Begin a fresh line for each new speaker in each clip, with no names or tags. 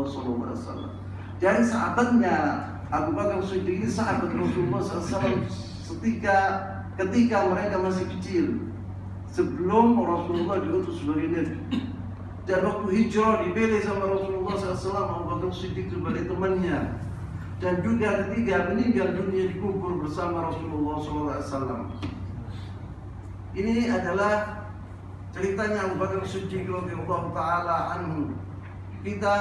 Rasulullah SAW. Dari sahabatnya Abu Bakar Siddiq ini sahabat Rasulullah SAW ketika mereka masih kecil, sebelum Rasulullah diutus sebagai Nabi. Dan waktu hijrah dipilih sama Rasulullah SAW, Abu Bakar Siddiq sebagai temannya. Dan juga ketika meninggal dunia dikubur bersama Rasulullah SAW. Ini adalah ceritanya Abu Bakar Siddiq radhiyallahu taala anhu. Kita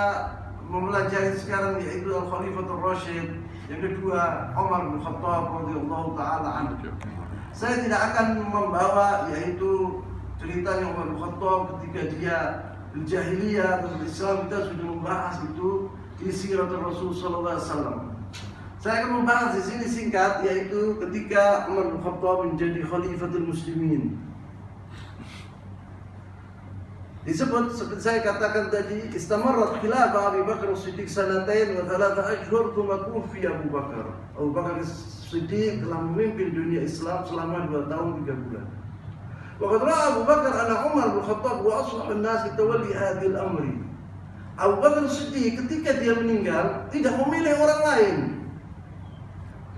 mempelajari sekarang yaitu Al-Khalifatul Rasyid, yang kedua Umar bin Khattab radhiyallahu taala anhu. Saya tidak akan membawa yaitu ceritanya Umar bin Khattab ketika dia berjahiliyah atau Islam. Kita sudah membahas itu di Siratul Rasul sallallahu alaihi wasallam. Saya akan membahas di sini singkat yaitu ketika Umar bin Khattab menjadi Khalifatul Muslimin. Disebut seperti saya katakan tadi, istamarrat khilafah Abu Bakar Siddiq sanatain wa thalatha ashhur thumma tuwfiya Abu Bakar. Abu Bakar Siddiq telah memimpin dunia Islam selama 2 tahun 3 bulan. Wa qad ra'a Abu Bakar anna Umar bin Khattab wa aslah an-nas litawalli hadhihi al-amri. Abu Bakar Siddiq ketika dia meninggal tidak memilih orang lain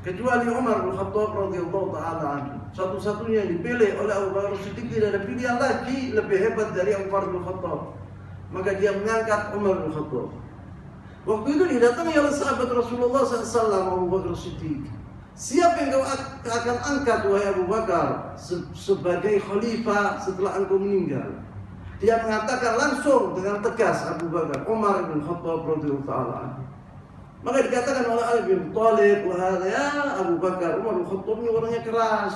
kecuali Umar bin Khattab radhiyallahu taala anhu. Satu-satunya yang dipilih oleh Abu Bakar Siddiq, tidak ada pilihan lagi lebih hebat dari Umar bin Khattab. Maka dia mengangkat Umar bin Khattab. Waktu itu didatangi oleh sahabat Rasulullah SAW Abu Bakar Siddiq. Siapa yang kau akan angkat wahai Abu Bakar sebagai khalifah setelah engkau meninggal? Dia mengatakan langsung dengan tegas Abu Bakar, Umar bin Khattab radhiyallahu taala anhu. Maka dikatakan oleh Ali bin Thalib, wahai ya Abu Bakar, Umar bin Khattab ini orangnya keras.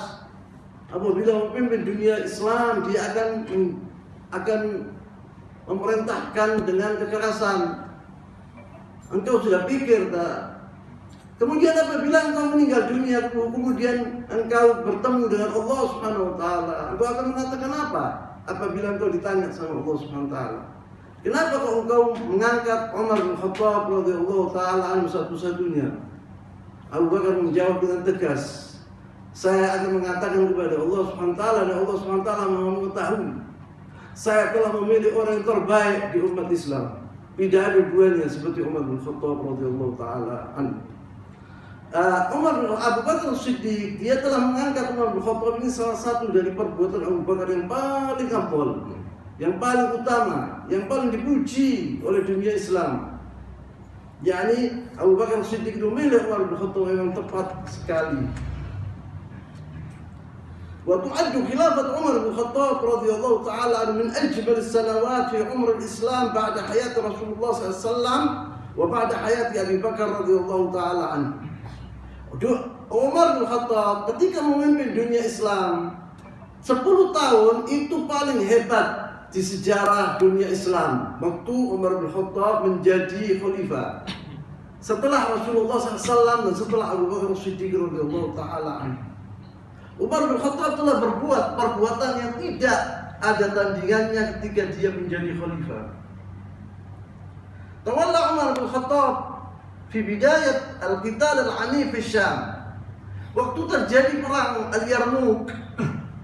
Apabila memimpin dunia Islam, dia akan memerintahkan dengan kekerasan. Engkau sudah pikir tak? Kemudian apabila engkau meninggal dunia, kemudian engkau bertemu dengan Allah Subhanahu wa taala, engkau akan mengatakan apa? Apabila engkau ditanya sama Allah Subhanahu wa taala, kenapa engkau mengangkat Umar bin Khattab radhiyallahu taala anhu satu-satunya? Abu Bakar menjawab dengan tegas, saya akan mengatakan kepada Allah Subhanahu wa taala, dan Allah Subhanahu wa taala mengetahui saya telah memilih orang yang terbaik di umat Islam. Tidak ada duanya seperti Umar bin Khattab radhiyallahu taala anhu. Abu Bakar Siddiq, dia telah mengangkat Umar bin Khattab ini salah satu dari perbuatan Abu Bakar yang paling afdal, yang paling utama, yang paling dipuji oleh dunia Islam. yakni Abu Bakar Siddiq memilih Umar bin Khattab yang tepat sekali. وتعد خلافة عمر بن الخطاب رضي الله تعالى عنه من أجمل السنوات في عمر الإسلام بعد حياة رسول الله صلى الله عليه وسلم وبعد حياة أبي بكر رضي الله تعالى عنه. Umar bin Khattab ketika memimpin dunia Islam 10 tahun itu paling hebat di sejarah dunia Islam. Waktu Umar bin Khattab menjadi khalifah setelah Rasulullah SAW dan setelah Abu Bakar Siddiq radhiyallahu taala anhu. Umar bin Khattab telah berbuat perbuatan yang tidak ada tandingannya ketika dia menjadi khalifah. Tawalla Umar bin Khattab fi bidayat al-qital al-'anif fi Syam. Waktu terjadi perang Al-Yarmouk,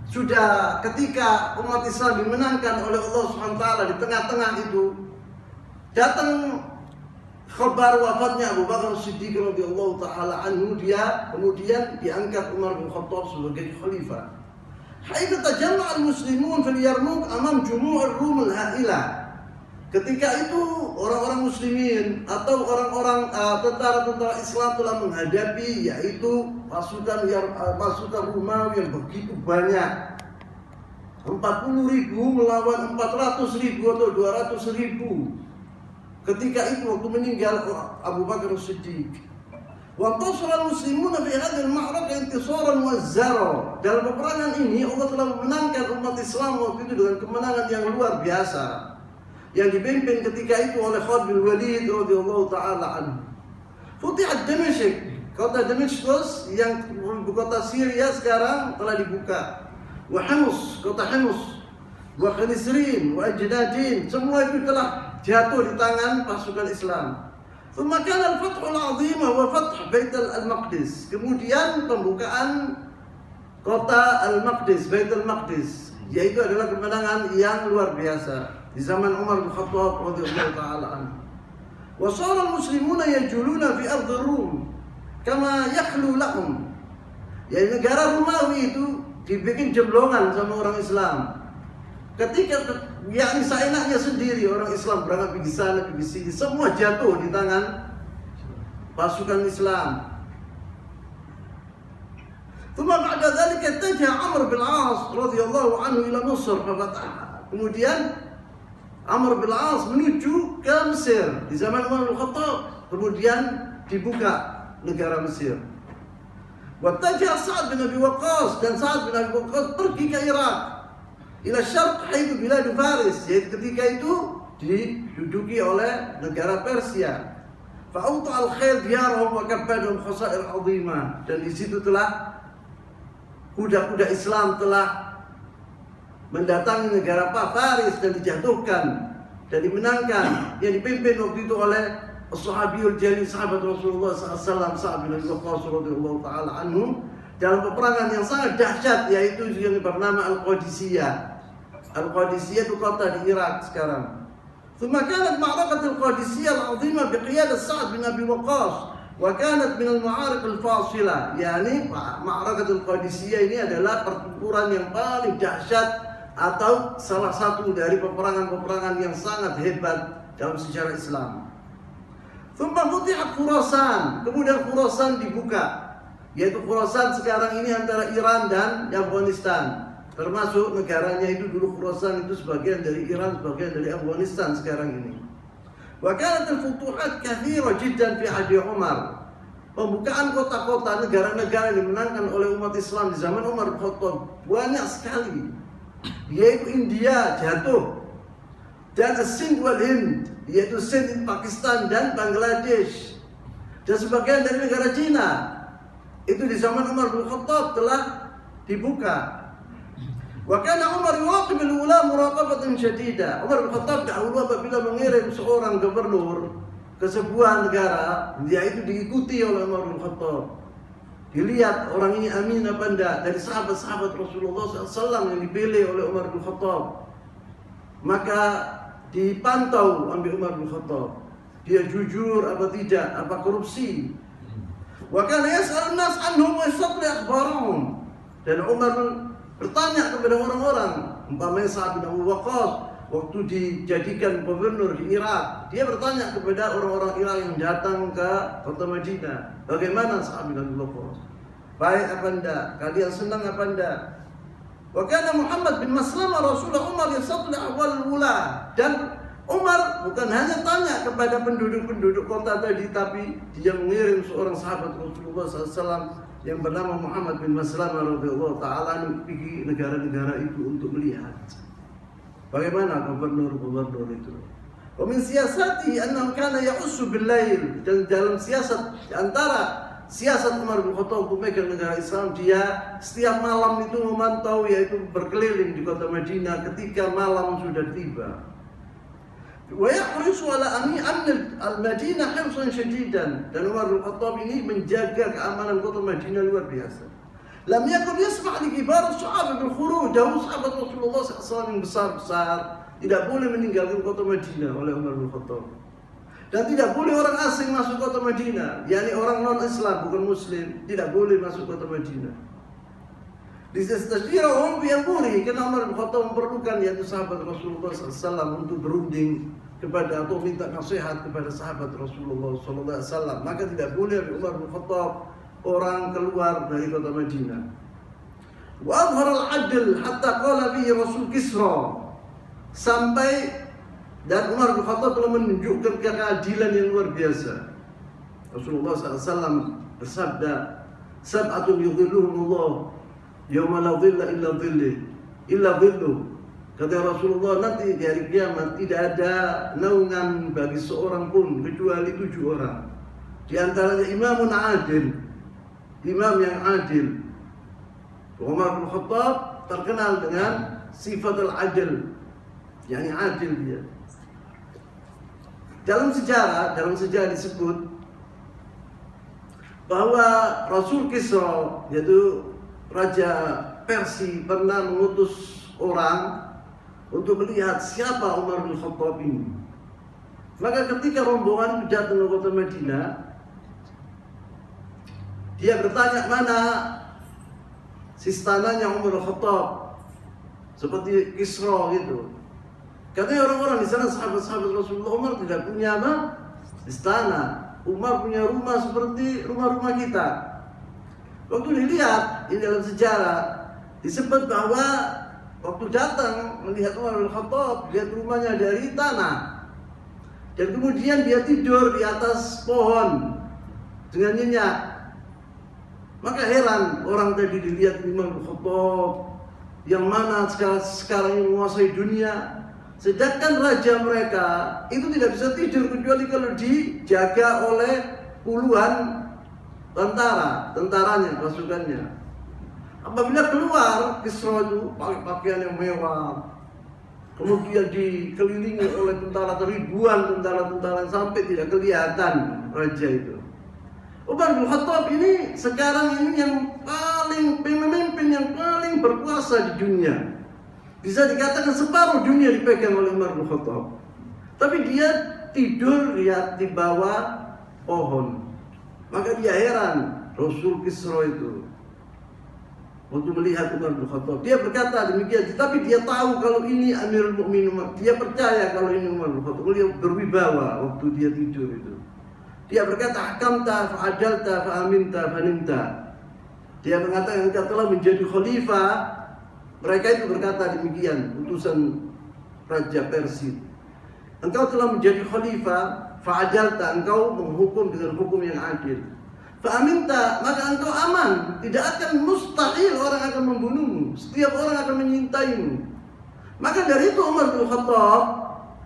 sudah ketika umat Islam dimenangkan oleh Allah Subhanahu wa taala, di tengah-tengah itu datang kabar wafatnya Abu Bakar Siddiq radhiyallahu taala anhu. Dia kemudian diangkat Umar bin Khattab sebagai khalifah. Haitsu tajamma'a al-muslimun fil Yarmouk amam jumu' ar-Rum al-ha'ilah. Ketika itu orang-orang muslimin atau orang-orang tentara-tentara Islam telah menghadapi yaitu pasukan Romawi yang begitu banyak. 40.000 melawan 400.000 atau 200.000. Ketika itu waktu meninggal Abu Bakar Siddiq. Wa tasara muslimuna fi hadhihi al-ma'rakah intisaran mu'azzara. Dalam peperangan ini Allah telah memenangkan umat Islam waktu itu dengan kemenangan yang luar biasa, yang dipimpin ketika itu oleh Khalid bin Walid radhiyallahu taala anhu. Futihat Damashq, kota Damaskus yang ibu kota Syria sekarang telah dibuka. Wa Hamus, kota Hamus, wa Khalisrin, wa Ajdadin, semua itu telah jatuh di tangan pasukan Islam. Thumma kana al-fath al-'azim wa fath Bait al-Maqdis. Kemudian pembukaan kota Al-Maqdis, Bait al-Maqdis, yaitu adalah kemenangan yang luar biasa di zaman Umar bin Khattab radhiyallahu taala anhu. Wa shara al-muslimuna yajuluna fi ardh Rum kama yakhlu lahum. Ya, negara Romawi itu dibikin jemblongan sama orang Islam. Ketika yakni seenaknya sendiri orang Islam berangkat pergi sana pergi sini, semua jatuh di tangan pasukan Islam. Thumma ba'da dhalika ittajaha Amr bin As radhiyallahu anhu ila Misr fafatahha. Kemudian Amr bin As menuju ke Mesir di zaman Umar bin Khattab, kemudian dibuka negara Mesir. Wattajaha Sa'ad bin Abi Waqqas, dan Sa'ad bin Abi Waqqas pergi ke Irak ila syarq haitsu bilad Faris, yaitu ketika itu diduduki oleh negara Persia. Fa'uta al-khair diyarahum wa kabbadhum khasair 'azimah, dan di situ telah kuda-kuda Islam telah mendatangi negara Faris dan dijatuhkan dan dimenangkan, yang dipimpin waktu itu oleh As-Sahabiyul Jalil, sahabat Rasulullah SAW, Sa'ad bin Abi Waqqas radhiyallahu ta'ala anhum, dalam peperangan yang sangat dahsyat, yaitu yang bernama Al-Qadisiyah. Al-Qadisiyah itu kota di Irak sekarang. ثم كانت معركة القادسية العظيمة بقيادة سعد بن أبي وقاص وكانت من المعارك الفاصلة. Yani Ma'rakatul Qadisiyah ini adalah pertempuran yang paling dahsyat atau salah satu dari peperangan-peperangan yang sangat hebat dalam sejarah Islam. ثم فتحت Khurasan, kemudian Khurasan dibuka, yaitu Khurasan sekarang ini antara Iran dan Afghanistan. Termasuk negaranya itu dulu Khurasan itu sebagian dari Iran, sebagian dari Afghanistan sekarang ini. Wa kanat al-futuhat katsira jiddan fi ahdi Umar. Pembukaan kota-kota, negara-negara yang dimenangkan oleh umat Islam di zaman Umar bin Khattab banyak sekali. Yaitu India jatuh, dan Sind wal Hind, yaitu Sind Pakistan dan Bangladesh, dan sebagian dari negara Cina itu di zaman Umar bin Khattab telah dibuka. Wa kana Umar yuwaqib al-ula muraqabatan syadida. Umar bin Khattab dahulu apabila mengirim seorang gubernur ke sebuah negara, dia itu diikuti oleh Umar bin Khattab. Dilihat orang ini amin apa enggak dari sahabat-sahabat Rasulullah SAW yang dipilih oleh Umar bin Khattab. Maka dipantau oleh Umar bin Khattab, dia jujur apa tidak, apa korupsi. Wa kana yas'al an-nas anhum wa yastaqli akhbarahum. Dan Umar bertanya kepada orang-orang, umpamanya Sa'ad bin Abi Waqqas waktu dijadikan gubernur di Irak, dia bertanya kepada orang-orang Irak yang datang ke kota Madinah, bagaimana Sa'ad bin Abi Waqqas? Baik apa enggak? Kalian senang apa enggak? Wa kana Muhammad bin Maslamah Rasulullah Umar yastaqli ahwal ula. Dan Umar bukan hanya tanya kepada penduduk-penduduk kota tadi, tapi dia mengirim seorang sahabat Rasulullah SAW yang bernama Muhammad bin Maslamah radhiyallahu ta'ala pergi negara-negara itu untuk melihat bagaimana gubernur-gubernur itu. Wa min siyasati annahu kana ya'ussu bil lail, dan dalam siasat antara siasat Umar bin Khattab memegang negara Islam, dia setiap malam itu memantau, yaitu berkeliling di kota Madinah ketika malam sudah tiba. Wa yahrisu ala amni al-Madinah hirsan syadidan, dan Umar bin Khattab ini menjaga keamanan kota Madinah luar biasa. Lam yakun yasma' li kibar as-sahabah bil khuruj, dahulu sahabat Rasulullah SAW yang besar-besar tidak boleh meninggalkan kota Madinah oleh Umar bin Khattab. Dan tidak boleh orang asing masuk kota Madinah, yakni orang non-Islam bukan Muslim tidak boleh masuk kota Madinah. Distasyrahum bi amri, karena Umar bin Khattab memerlukan yaitu sahabat Rasulullah SAW untuk berunding kepada atau minta nasihat kepada sahabat Rasulullah SAW. Maka tidak boleh Umar bin Khattab orang keluar dari kota Madinah. Wa adhara al-'adl hatta qala bihi Rasul Kisra, sampai dan Umar bin Khattab telah menunjukkan keadilan yang luar biasa. Rasulullah SAW bersabda, sab'atun yudhilluhumullah yauma la dhilla illa dhilluh. Kata Rasulullah, nanti di hari kiamat tidak ada naungan bagi seorang pun kecuali 7 orang. Di antaranya imamun adil, imam yang adil. Umar bin Khattab terkenal dengan sifat al-adil, yakni adil dia. Dalam sejarah disebut bahwa Rasul Kisra, yaitu Raja Persia, pernah mengutus orang untuk melihat siapa Umar bin Khattab ini. Maka ketika rombongan itu datang ke kota Madinah, dia bertanya mana sistananya Umar Khattab, seperti Kisra gitu. Katanya orang-orang di sana sahabat-sahabat Rasulullah, Umar tidak punya apa? Istana. Umar punya rumah seperti rumah-rumah kita. Waktu dilihat di dalam sejarah disebut bahwa waktu datang melihat Umar bin Khattab, lihat rumahnya dari tanah. Dan kemudian dia tidur di atas pohon dengan nyenyak. Maka heran orang tadi dilihat Umar bin Khattab yang mana sekarang yang menguasai dunia. Sedangkan raja mereka itu tidak bisa tidur kecuali kalau dijaga oleh puluhan tentaranya, pasukannya. Apabila keluar Kisra itu pakai pakaian yang mewah, kemudian dikelilingi oleh ribuan tentara sampai tidak kelihatan raja itu. Umar bin Khattab ini sekarang ini yang paling pemimpin yang paling berkuasa di dunia. Bisa dikatakan separuh dunia dipegang oleh Umar bin Khattab. Tapi dia tidur lihat di bawah pohon. Maka dia heran, Rasul Kisra itu waktu melihat Umar bin Khattab, dia berkata demikian, tapi dia tahu kalau ini Amirul Mukminin. Dia percaya kalau ini Umar bin Khattab. Dia berwibawa waktu dia tidur itu. Dia berkata, hakamta fa'adalta fa'aminta fa'nimta. Dia mengatakan engkau telah menjadi khalifah. Mereka itu berkata demikian, utusan Raja Persia. Engkau telah menjadi khalifah, fa'adalta, engkau menghukum dengan hukum yang adil. Fa'aminta, maka engkau aman. Tidak akan mustahil orang akan membunuhmu. Setiap orang akan menyintaimu. Maka dari itu Umar bin Khattab,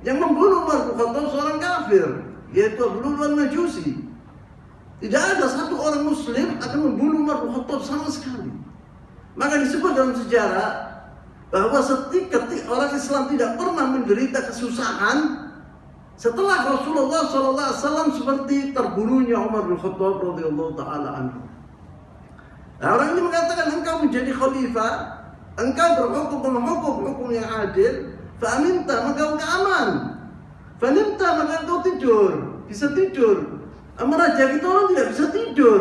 yang membunuh Umar bin Khattab seorang kafir, yaitu Abu Lu'lu'an Majusi. Tidak ada satu orang muslim akan membunuh Umar bin Khattab sama sekali. Maka disebut dalam sejarah bahwa setiap orang Islam tidak pernah menderita kesusahan setelah Rasulullah SAW seperti terbunuhnya Umar bin Khattab radhiyallahu taala anhu. Nah, orang ini mengatakan engkau menjadi khalifah, engkau berhukum hukum yang adil, fa'aminta maka engkau aman, fa'nimta maka engkau tidur, bisa tidur. Ama raja kita orang tidak bisa tidur.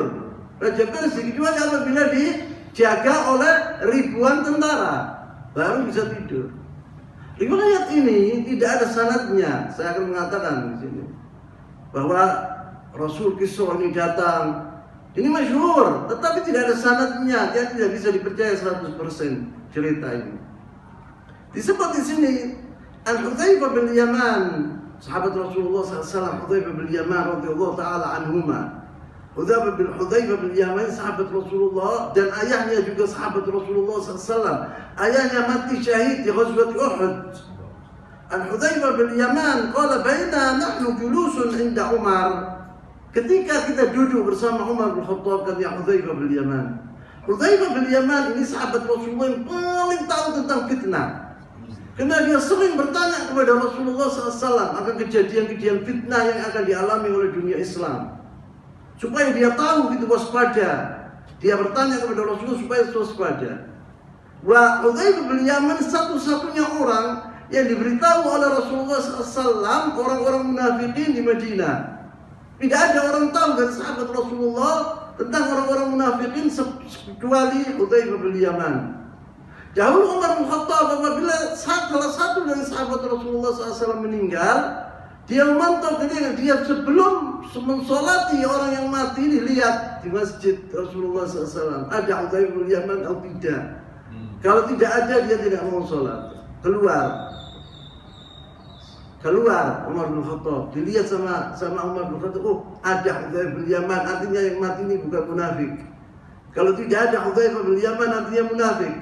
Raja Persia kecuali apabila dijaga oleh ribuan tentara baru bisa tidur. Riwayat ini tidak ada sanadnya. Saya akan mengatakan di sini bahwa Rasul Kisra ini datang. Ini masyhur, tetapi tidak ada sanadnya. Dia tidak bisa dipercaya 100% cerita ini. Disebut di sini Al-Hudzaifah bin Yaman, sahabat Rasulullah SAW, Hudzaifah bin Yaman radhiyallahu taala anhuma. Hudzaifah bin Yaman sahabat Rasulullah dan ayahnya juga sahabat Rasulullah SAW. Ayahnya mati syahid di Ghazwat Uhud. Hudzaifah bin Yaman qala baina nahnu julusun inda Umar. Ketika kita duduk bersama Umar bin Khattab, kata Hudzaifah bin Yaman. Hudzaifah bin Yaman ini sahabat Rasulullah yang paling tahu tentang fitnah. Karena dia sering bertanya kepada Rasulullah SAW akan kejadian-kejadian fitnah yang akan dialami oleh dunia Islam. Supaya dia tahu gitu waspada. Dia bertanya kepada Rasulullah supaya waspada. Wa Hudzaifah bin Yaman satu-satunya orang yang diberitahu oleh Rasulullah SAW orang-orang munafikin di Madinah. Tidak ada orang tahu dari sahabat Rasulullah tentang orang-orang munafikin kecuali Hudzaifah bin Yaman. Dahulu Umar bin Khattab apabila salah satu dari sahabat Rasulullah SAW meninggal, dia memantau ketika dia sebelum mensolati orang yang mati dilihat di masjid Rasulullah SAW ada Hudzaifah bin Yaman atau tidak. Kalau tidak ada dia tidak mau sholat. Keluar Umar bin Khattab, dilihat sama Umar bin Khattab, oh ada Hudzaifah bin Yaman, artinya yang mati ini bukan munafik. Kalau tidak ada Hudzaifah bin Yaman artinya munafik.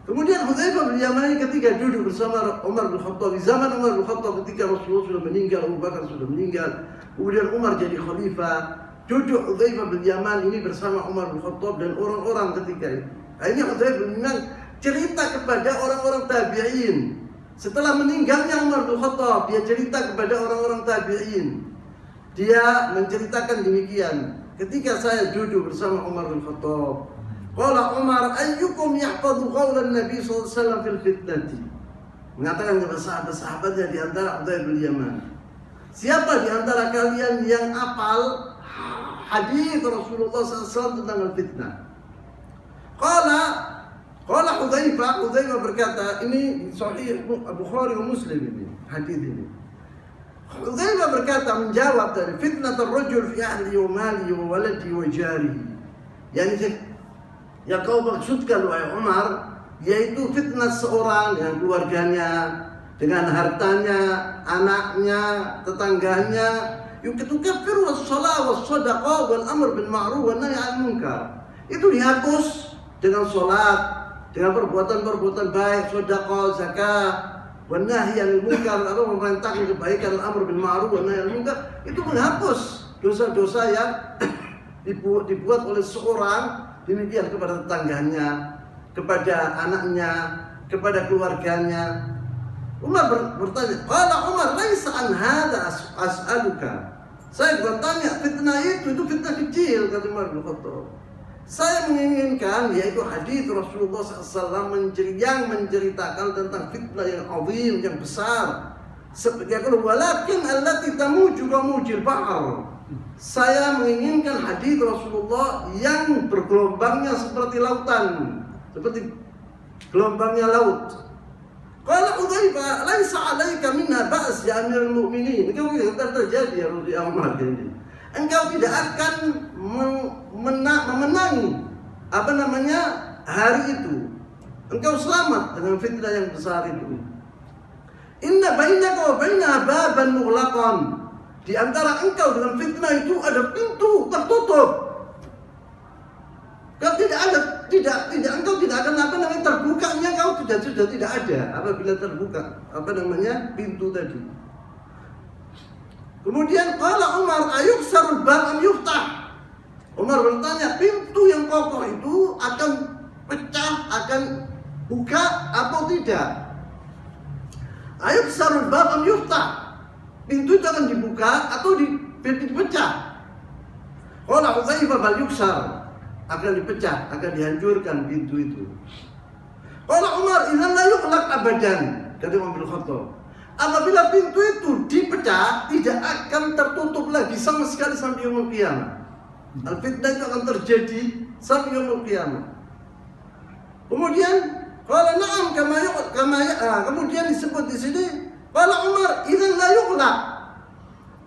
Kemudian Hudzaifah bin Yaman ini ketika duduk bersama Umar bin Khattab, di zaman Umar bin Khattab ketika Rasulullah sudah meninggal, Abu Bakar sudah meninggal, kemudian Umar jadi khalifah, duduk Hudzaifah bin Yaman ini bersama Umar bin Khattab dan orang-orang ketika itu. Akhirnya Hudzaifah bin Yaman cerita kepada orang-orang tabi'in. Setelah meninggalnya Umar bin Khattab, dia cerita kepada orang-orang tabi'in. Dia menceritakan demikian, ketika saya duduk bersama Umar bin Khattab, qala Umar ayyukum yahfadhu qawlan Nabi sallallahu alaihi wasallam fil fitnati. mengatakan kepada sahabat-sahabatnya di antara Hudzaifah bin Yaman, siapa di antara kalian yang apal hadis Rasulullah SAW tentang fitnah? Qala Hudzaifah berkata, ini sahih Bukhari wa Muslim ini hadis ini. Hudzaifah berkata, menjawab dari fitnatul rajul fi ahli wa mali wa waladi wa jarihi. Yang kau maksudkan wahai Umar, yaitu fitnah seorang dengan keluarganya, dengan hartanya, anaknya, tetangganya. Yukafiru as-shalah was-shadaqah wal amr bil ma'ruf wan nahy 'anil munkar. Itu dihapus dengan salat, dengan perbuatan-perbuatan baik, sedekah, zakat, wan nahy 'anil munkar, atau memerintahkan kebaikan, al-amr bil ma'ruf wan nahy 'anil munkar. Itu menghapus dosa-dosa yang dibuat oleh seorang, demikian kepada tetangganya, kepada anaknya, kepada keluarganya. Umar bertanya, qala Umar, laisa an hadza as'aluka. Saya bertanya, fitnah itu fitnah kecil, kata Umar bin Khattab. Saya menginginkan, yaitu hadis Rasulullah SAW yang menceritakan tentang fitnah yang azim, yang besar. Seperti kalau walakin allati tamuju kamujil bahr. Saya menginginkan hadis Rasulullah yang bergelombangnya seperti lautan, seperti gelombangnya laut. Qala Hudzaifah, laisa 'alaika minha ba's ya Amirul Mukminin. Engkau tidak terjadi ya Umar ini. Engkau tidak akan memenangi hari itu. Engkau selamat dengan fitnah yang besar itu. Inna bainaka wa bainaha baban mughlaqan. Di antara engkau dengan fitnah itu ada pintu tertutup. Engkau engkau tidak akan terbukanya, kau sudah tidak ada apabila terbuka pintu tadi. Kemudian qala Umar, ayuksarul bab am yuftah? Umar bertanya, pintu yang kokoh itu akan pecah, akan buka atau tidak? Ayuksarul bab am yuftah? Pintu itu akan dibuka atau dipecah? Qala Hudzaifah, bal yuksar, akan dipecah, akan dihancurkan pintu itu. Qala Umar, idzan la yughlaq abadan, kata Umar bin Khattab. Apabila pintu itu dipecah, tidak akan tertutup lagi sama sekali sampai yaumul qiyamah. Al-fitnah itu akan terjadi sampai yaumul qiyamah. Kemudian qala na'am kemudian disebut di sini, qala Umar, idzan la yughlaq.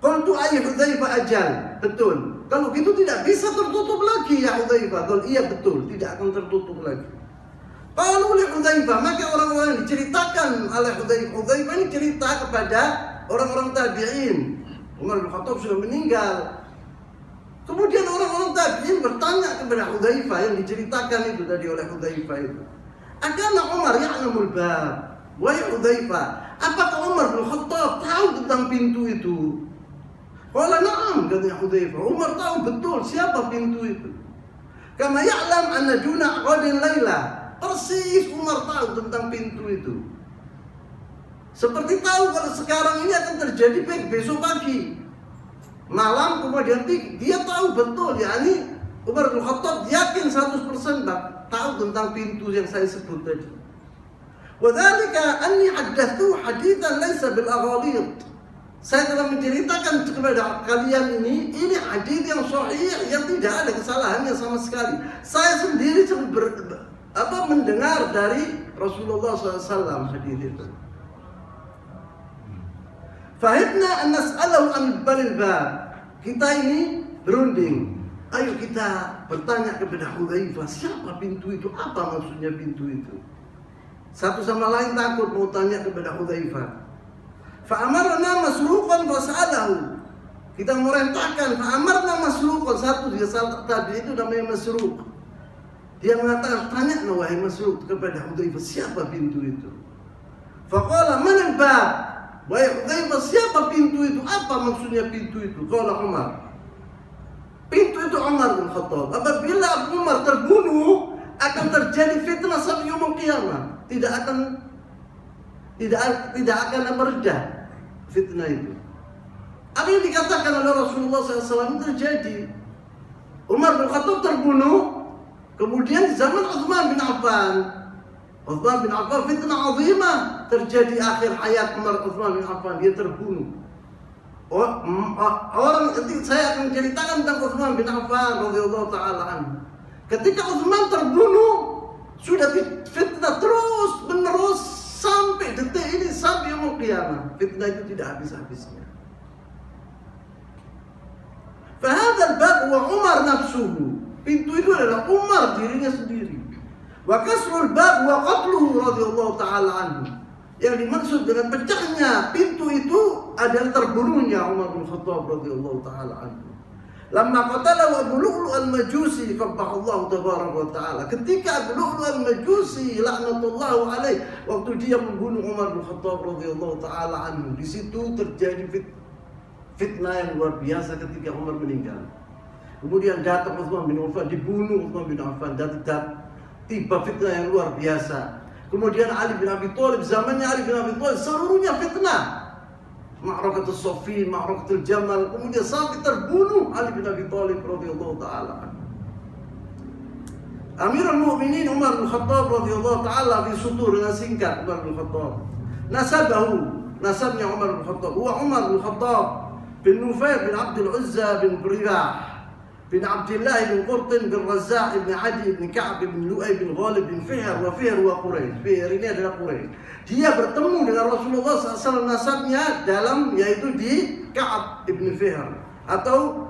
Qultu ay Hudzaifah ajal. Betul. Kalau gitu tidak bisa tertutup lagi ya Hudzaifah. Kalau iya betul, tidak akan tertutup lagi. Kalau oleh Hudzaifah, maka orang-orang yang diceritakan oleh Hudzaifah ini cerita kepada orang-orang tabi'in. Umar bin Khattab sudah meninggal. Kemudian orang-orang tabi'in bertanya kepada Hudzaifah yang diceritakan itu tadi oleh Hudzaifah itu. Akana Umar ya'lamul bab. Wahai Hudzaifah, apakah Umar bin Khattab tahu tentang pintu itu? Qala na'am, katanya Hudzaifah. Umar tahu betul siapa pintu itu. Kama ya'lam anna juna' qadin laila. Persis Umar tahu tentang pintu itu. Seperti tahu kalau sekarang ini akan terjadi besok pagi. Malam kemudian dia tahu betul, yakni Umar bin Khattab yakin 100% tahu tentang pintu yang saya sebut tadi. Wa dzalika anni haddathu haditsan laisa bil aghalid. Saya telah menceritakan kepada kalian ini hadis yang sahih, yang tidak ada kesalahannya sama sekali. Saya sendiri mendengar dari Rasulullah SAW hadis itu. Fahibna an nas'alahu an balil bab. Kita ini berunding. Ayo kita bertanya kepada Hudzaifah, siapa pintu itu? Apa maksudnya pintu itu? Satu sama lain takut mau tanya kepada Hudzaifah. Fa'amarna masruqan fas'alahu. Kita merintahkan fa'amarna masruqan, satu dia tadi itu namanya Masruq. Dia mengatakan, tanya wahai Masruq kepada Hudzaifah, siapa pintu itu? Faqala man al-bab? Wahai Hudzaifah, siapa pintu itu? Apa maksudnya pintu itu? Qala Umar. Pintu itu Umar bin Khattab. Apabila Umar terbunuh, akan terjadi fitnah sampai yaumul qiyamah. Tidak akan meredah fitnah itu. Apa yang dikatakan oleh Rasulullah SAW terjadi. Umar bin Khattab terbunuh. Kemudian di zaman Utsman bin Affan, Uthman bin Affan fitnah azimah terjadi akhir hayat Uthman bin Affan, dia terbunuh. Orang saya akan menceritakan tentang Uthman bin Affan radhiyallahu taala anhu. Ketika Uthman terbunuh, sudah fitnah terus menerus sampai detik ini, sampai yaumul qiyamah. Fitnah itu tidak habis-habisnya. Fahadzal bab wa Umar nafsuhu. Pintu itu adalah Umar dirinya sendiri. Wa kasrul bab wa qatluhu radhiyallahu taala anhu. Yang dimaksud dengan pecahnya pintu itu adalah terbunuhnya Umar bin Khattab radhiyallahu taala anhu. Lamma qatala Abu Lu'lu' al-Majusi qabbahallahu tabaraka wa ta'ala. Ketika Abu Lu'lu' al-Majusi laknatullahu alaih, waktu dia membunuh Umar bin Khattab radhiyallahu taala anhu, di situ terjadi fitnah yang luar biasa ketika Umar meninggal. Kemudian datang Uthman bin Affan, dibunuh Uthman bin Affan, dan tiba fitnah yang luar biasa. Kemudian Ali bin Abi Thalib, zamannya Ali bin Abi Thalib seluruhnya fitnah. Ma'rakatul Saffin, Ma'rakatul Jamal, kemudian sampai terbunuh Ali bin Abi Thalib radhiyallahu taala. Amirul Mukminin Umar bin Khattab radhiyallahu taala fi sutur, dengan singkat Umar bin Khattab. Nasabnya Umar bin Khattab, huwa Umar bin Khattab bin Nufair bin Abdul Uzza bin Ribah bin Abdullah bin Qurtin bin Razzaq bin Adi bin Ka'ab bin Lu'ay bin Ghalib bin Fihr wa Quraisy. Fihr ini adalah Quraisy. Dia bertemu dengan Rasulullah SAW, nasabnya dalam yaitu di Ka'ab bin Fihr atau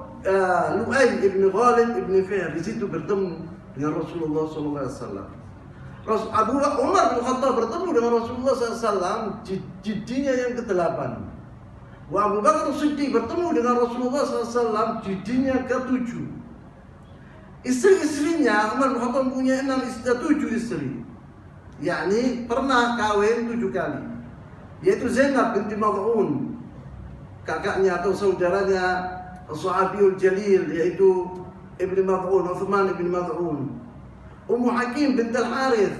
Lu'ay bin Ghalib bin Fihr. Di situ bertemu dengan Rasulullah SAW. Abu Umar bin Khattab bertemu dengan Rasulullah SAW jidinya yang ke-8. Wa Abu Bakar Siddiq bertemu dengan Rasulullah SAW jidinya ke-7. Istri-istrinya Umar bin Khattab punya 7 istri. Yakni pernah kawin 7 kali. Yaitu Zainab binti Mad'un, kakaknya atau saudaranya Sahabiyul Jalil, yaitu Ibn Mad'un, Uthman ibn Mad'un. Ummu Hakim binti Al-Harith,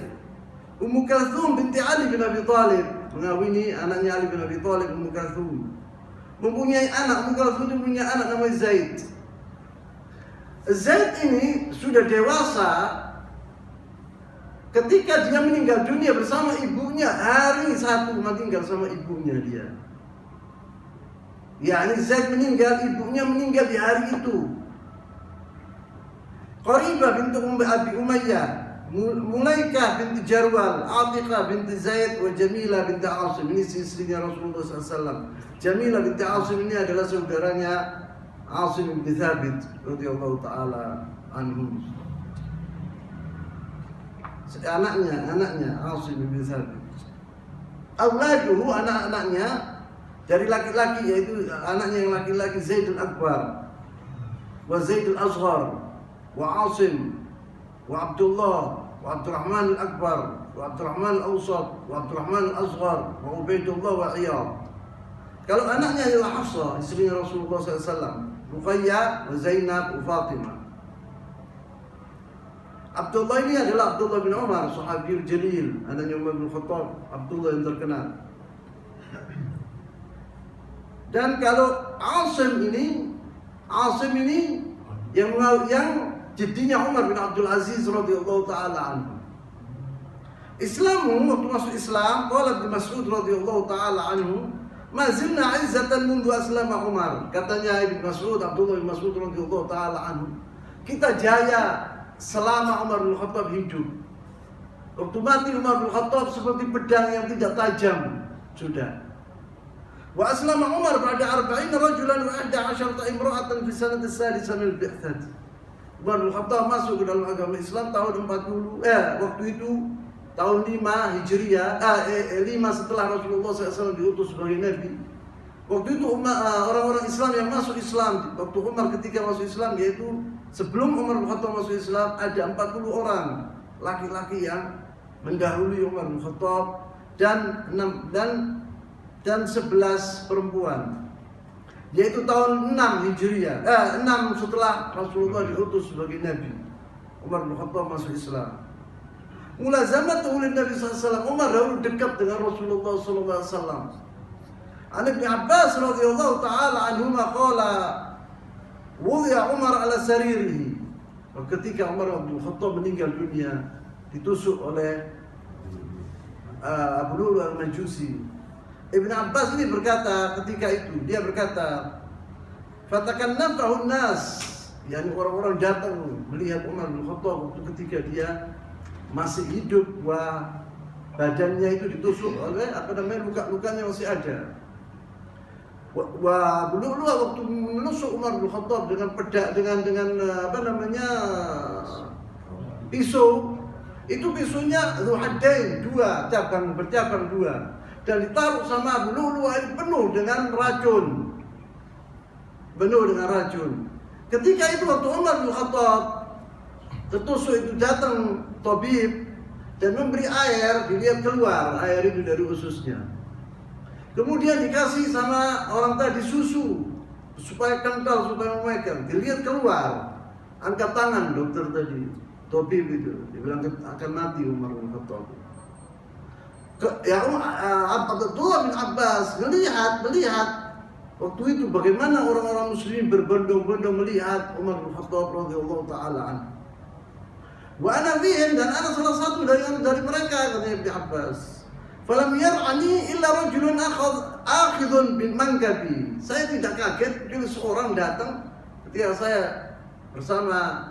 Ummu Kalthum binti Ali bin Abi Thalib, mengawini anaknya Ali bin Abi Thalib, Ummu Kalthum. Mempunyai anak, Ummu Kalthum mempunyai anak namanya Zaid. Zaid ini sudah dewasa ketika dia meninggal dunia bersama ibunya, hari 1 meninggal sama ibunya dia. Yani Zaid meninggal, ibunya meninggal di hari itu. Qaribah binti Abi Umayyah, Mulaikah binti Jarwal, Atiqah binti Zaid, wa Jamilah binti Asim. Ini istrinya Rasulullah SAW. Jamilah binti Asim ini adalah saudaranya Asim bin Thabit radhiyallahu taala anhu. Anaknya Asim bin Thabit. Auladuhu, anak-anaknya dari laki-laki, yaitu anaknya yang laki-laki Zaid al-Akbar wa Zaid al-Asghar wa Asim wa Abdullah wa Abdurrahman al-Akbar wa Abdurrahman al-Awsat wa Abdurrahman al-Asghar wa Ubaidullah wa Iyad. Kalau anaknya adalah Hafsah, istrinya Rasulullah SAW, Ruqayyah wa Zainab wa Fatimah. Abdullah ini adalah Abdullah bin Umar, Sahabiyul Jalil, anaknya Umar bin Khattab, Abdullah yang terkenal. Dan kalau Asim ini yang jadinya Umar bin Abdul Aziz radhiyallahu taala anhu. Islamu, waktu masuk Islam, qala Ibnu Mas'ud radhiyallahu taala anhu, ma zilna 'izzatan mundu aslama Umar. Katanya Ibnu Mas'ud, Abdullah bin Mas'ud radhiyallahu taala anhu, kita jaya selama Umar bin Khattab hidup. Waktu mati Umar bin Khattab seperti pedang yang tidak tajam sudah. Wa aslama Umar ba'da 40 rajulan wa 11 imra'atan fi sanati as-sadisah min al-bi'tsah. Umar bin Khattab masuk ke dalam agama Islam tahun 40, waktu itu tahun 5 Hijriah, 5 setelah Rasulullah SAW diutus sebagai Nabi. Waktu itu orang-orang Islam yang masuk Islam, waktu Umar ketika masuk Islam, yaitu sebelum Umar bin Khattab masuk Islam, ada 40 orang laki-laki yang mendahului Umar bin Khattab dan 11 perempuan. Yaitu tahun 6 Hijriah, 6 setelah Rasulullah diutus sebagai Nabi, Umar bin Khattab masuk Islam. Mulazamatuhu lin-Nabi sallallahu alaihi wasallam, Umar dahulu dekat dengan Rasulullah sallallahu alaihi wasallam. An Ibnu Abbas radhiyallahu taala anhuma qala wudi'a Umar ala saririhi. Ketika Umar bin Khattab meninggal dunia, ditusuk oleh Abu Lu'lu' al-Majusi. Ibn Abbas ini berkata ketika itu, dia berkata, "Fatakannafahun nas," yakni orang-orang datang melihat Umar bin Khattab waktu ketika dia masih hidup, wah badannya itu ditusuk oleh luka-lukanya masih ada. Wah, Abu Lu'lu' waktu menusuk Umar bin Khattab dengan pedang dengan pisau, itu pisaunya Zuhaddain, dua cabang, bercabang dua, dan ditaruh sama Abu Lu'lu' penuh dengan racun. Ketika itu waktu Umar bin Khattab tertusuk itu, datang tabib dan memberi air, dilihat keluar air itu dari ususnya. Kemudian dikasih sama orang tadi susu supaya kental, supaya memegang. Dilihat keluar, angkat tangan dokter tadi, tabib itu, dibilang akan mati Umar bin Khattab. Abdullah bin Abbas melihat waktu itu bagaimana orang-orang muslimin berbondong-bondong melihat Umar bin Khattab radhiyallahu taala anhu. Wa ana fihim, dan ana salah satu dari mereka, kata Ibnu Abbas. Falam yar'ani illa rajulun akhidun bin mankabi. Saya tidak kaget kecuali seorang datang ketika saya bersama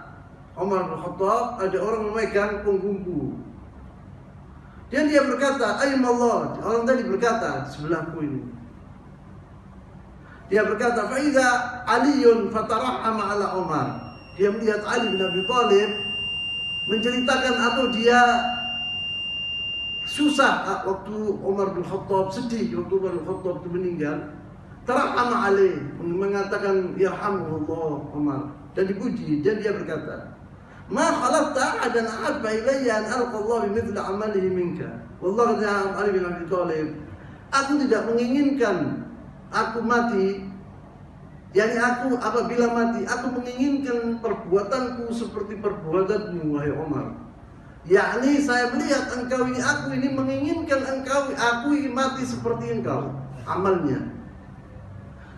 Umar bin Khattab, ada orang memegang punggungku. Dan dia berkata, "Ayyamallah," orang tadi berkata di sebelahku ini. Dia berkata, "Fa idza Aliyun fatarahama ala Umar." Dia melihat Ali bin Abi Thalib menceritakan atau dia susah waktu Umar bin Khattab, sedih waktu Umar bin Khattab itu meninggal. Tarahama alaih, mengatakan yarhamuhullah Umar, dan dipuji. Dan dia berkata, "Ma khalaqta ahadan ahabba ilayya an alqa Allah bimithli amalihi minka." Wallahi ya Ali bin Abi Thalib, aku tidak menginginkan aku mati. Yani aku apabila mati, aku menginginkan perbuatanku seperti perbuatanmu, wahai Umar. Yakni saya melihat engkau ini, aku ini menginginkan aku ini mati seperti engkau amalnya.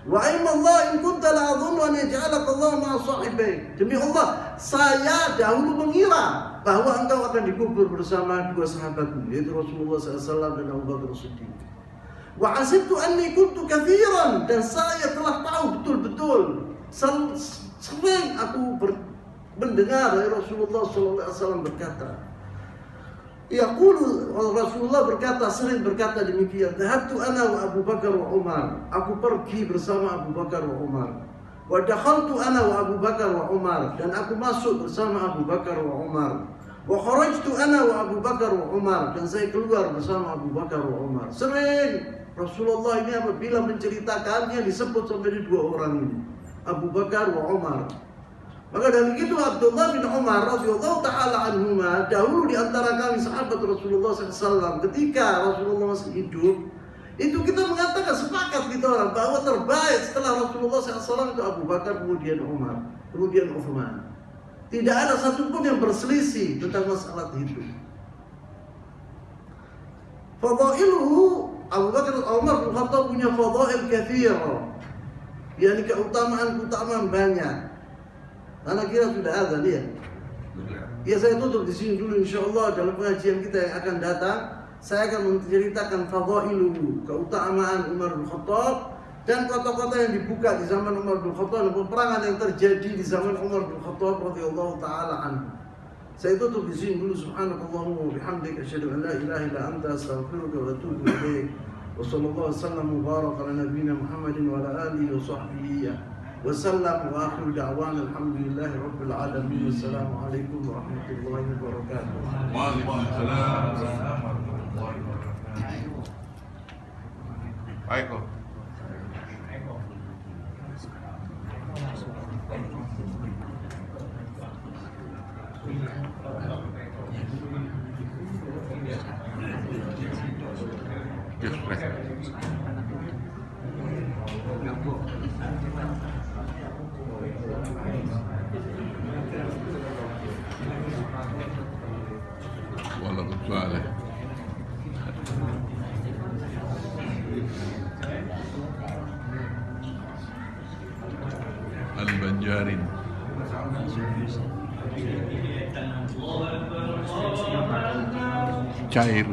Wa aimallah in kunta la adhunnu an yaj'alaka Allah ma'a sahibaik. Demi Allah, saya dahulu mengira bahwa engkau akan dikubur bersama dua sahabatmu, yaitu Rasulullah SAW dan Abu Bakar Siddiq. Wa hasibtu anni kuntu katsiran, dan saya telah tahu betul-betul sering aku mendengar dari Rasulullah SAW berkata, yaqulu, Rasulullah berkata, sering berkata demikian, "Dhahabtu ana wa Abu Bakar wa Umar." Aku pergi bersama Abu Bakar wa Umar. Wa dakhaltu ana wa Abu Bakar wa Umar, dan aku masuk bersama Abu Bakar wa Umar. Wa kharajtu ana wa Abu Bakar wa Umar, dan saya keluar bersama Abu Bakar wa Umar. Sering Rasulullah ini apabila menceritakannya disebut sampai dua orang ini, Abu Bakar wa Umar. Maka dari itu Abdullah bin Umar radhiyallahu taala anhuma, dahulu di antara kami sahabat Rasulullah SAW, ketika Rasulullah masih hidup, itu kita mengatakan, sepakat kita orang bahwa terbaik setelah Rasulullah SAW itu Abu Bakar, kemudian Umar, kemudian Uthman. Tidak ada satupun yang berselisih tentang masalah itu. Fadailuhu, Abu Bakar Umar bin Khattab punya fadail katsira, yakni keutamaan banyak. Karena kira sudah azan dia. Ya, saya tutup di sini dulu, insyaallah dalam pengajian kita yang akan datang saya akan menceritakan fadailuhu, keutamaan Umar bin Khattab, dan kota-kota yang dibuka di zaman Umar bin Khattab, dan peperangan yang terjadi di zaman Umar bin Khattab radhiyallahu taala anhu. Saya tutup di sini dulu. Subhanakallahumma wa bihamdika, asyhadu an la ilaha illa anta, astaghfiruka wa atubu ilaik. Wa sallallahu wasallam wa baraka ala nabiyyina Muhammadin wa ala alihi wa sahbihi wa sallam, wa akhiru da'wana alhamdulillahi rabbil alamin. Wassalamu alaikum warahmatullahi wabarakatuh.
Waalaikumsalam warahmatullahi wabarakatuh. Baik. Waalaikumsalam. Al-Banjarin. Cair.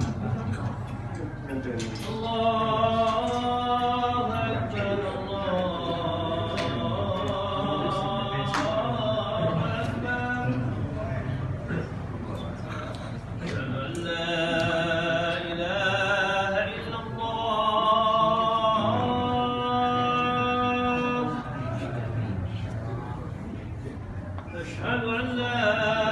أشهد أن لا